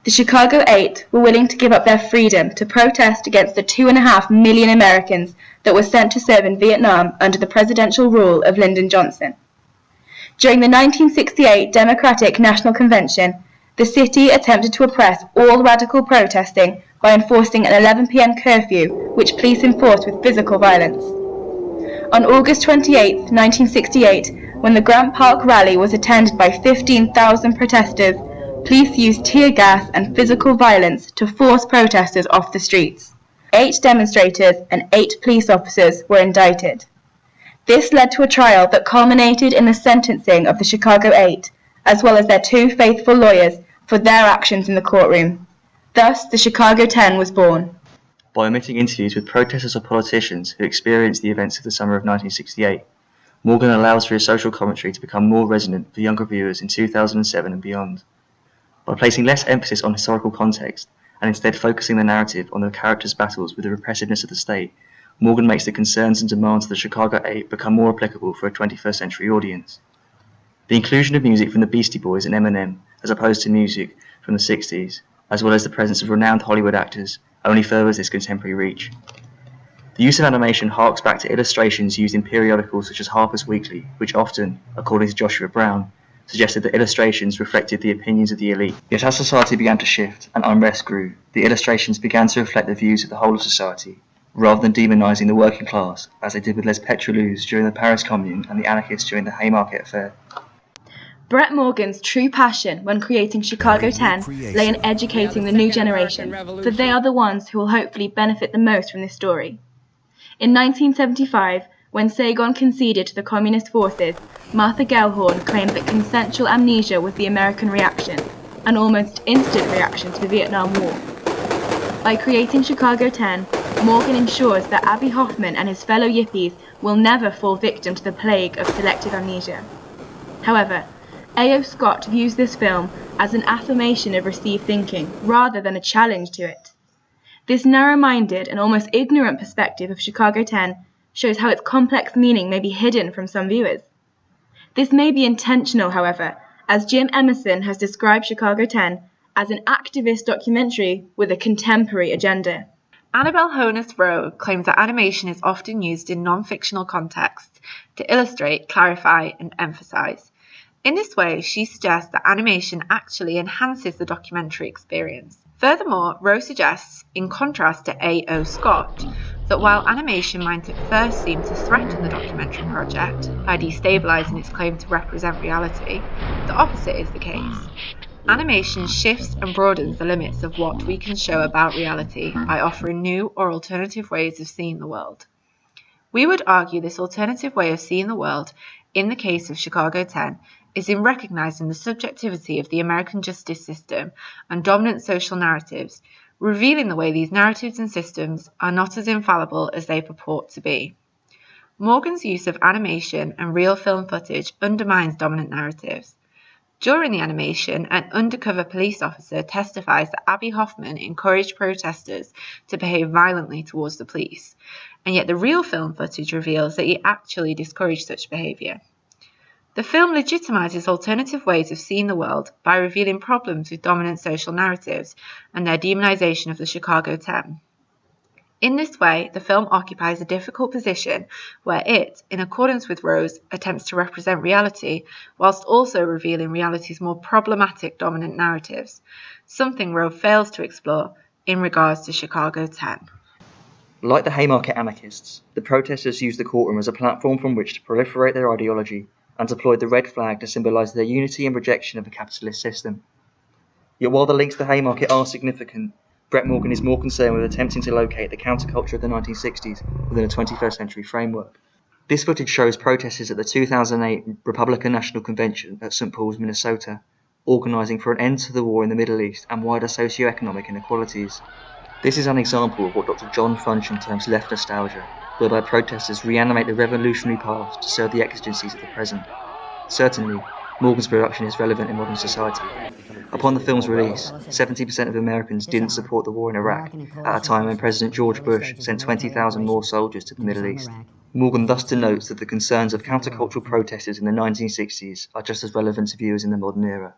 The Chicago 8 were willing to give up their freedom to protest against the 2.5 million Americans that were sent to serve in Vietnam under the presidential rule of Lyndon Johnson. During the 1968 Democratic National Convention, the city attempted to oppress all radical protesting by enforcing an 11 p.m. curfew, which police enforced with physical violence. On August 28, 1968, when the Grant Park rally was attended by 15,000 protesters, police used tear gas and physical violence to force protesters off the streets. 8 demonstrators and 8 police officers were indicted. This led to a trial that culminated in the sentencing of the Chicago 8, as well as their 2 faithful lawyers, for their actions in the courtroom. Thus, the Chicago 10 was born. By omitting interviews with protesters or politicians who experienced the events of the summer of 1968, Morgan allows for his social commentary to become more resonant for younger viewers in 2007 and beyond. By placing less emphasis on historical context and instead focusing the narrative on the characters' battles with the repressiveness of the state, Morgan makes the concerns and demands of the Chicago 8 become more applicable for a 21st century audience. The inclusion of music from the Beastie Boys and Eminem, as opposed to music from the 60s, as well as the presence of renowned Hollywood actors, only furthers this contemporary reach. The use of animation harks back to illustrations used in periodicals such as Harper's Weekly, which often, according to Joshua Brown, suggested that illustrations reflected the opinions of the elite. Yet as society began to shift and unrest grew, the illustrations began to reflect the views of the whole of society, rather than demonising the working class, as they did with Les Petrolus during the Paris Commune and the anarchists during the Haymarket Affair. Brett Morgan's true passion when creating Chicago 10 lay in educating the new generation, for they are the ones who will hopefully benefit the most from this story. In 1975, when Saigon conceded to the communist forces, Martha Gellhorn claimed that consensual amnesia was the American reaction, an almost instant reaction to the Vietnam War. By creating Chicago 10, Morgan ensures that Abbie Hoffman and his fellow Yippies will never fall victim to the plague of selective amnesia. However, A.O. Scott views this film as an affirmation of received thinking rather than a challenge to it. This narrow-minded and almost ignorant perspective of Chicago 10 shows how its complex meaning may be hidden from some viewers. This may be intentional, however, as Jim Emerson has described Chicago 10 as an activist documentary with a contemporary agenda. Annabelle Honus-Rowe claims that animation is often used in non-fictional contexts to illustrate, clarify, and emphasize. In this way, she suggests that animation actually enhances the documentary experience. Furthermore, Rowe suggests, in contrast to A.O. Scott, that while animation might at first seem to threaten the documentary project by destabilizing its claim to represent reality, the opposite is the case. Animation shifts and broadens the limits of what we can show about reality by offering new or alternative ways of seeing the world. We would argue this alternative way of seeing the world, in the case of Chicago 10, is in recognizing the subjectivity of the American justice system and dominant social narratives, revealing the way these narratives and systems are not as infallible as they purport to be. Morgan's use of animation and real film footage undermines dominant narratives. During the animation, an undercover police officer testifies that Abbie Hoffman encouraged protesters to behave violently towards the police, and yet the real film footage reveals that he actually discouraged such behaviour. The film legitimizes alternative ways of seeing the world by revealing problems with dominant social narratives and their demonization of the Chicago 10. In this way, the film occupies a difficult position where it, in accordance with Rowe's, attempts to represent reality whilst also revealing reality's more problematic dominant narratives, something Rowe fails to explore in regards to Chicago 10. Like the Haymarket anarchists, the protesters used the courtroom as a platform from which to proliferate their ideology and deployed the red flag to symbolise their unity and rejection of the capitalist system. Yet while the links to Haymarket are significant, Brett Morgan is more concerned with attempting to locate the counterculture of the 1960s within a 21st century framework. This footage shows protesters at the 2008 Republican National Convention at St. Paul's, Minnesota, organising for an end to the war in the Middle East and wider socio-economic inequalities. This is an example of what Dr. John Funcham terms left nostalgia, whereby protesters reanimate the revolutionary past to serve the exigencies of the present. Certainly, Morgan's production is relevant in modern society. Upon the film's release, 70% of Americans didn't support the war in Iraq, at a time when President George Bush sent 20,000 more soldiers to the Middle East. Morgan thus denotes that the concerns of countercultural protesters in the 1960s are just as relevant to viewers in the modern era.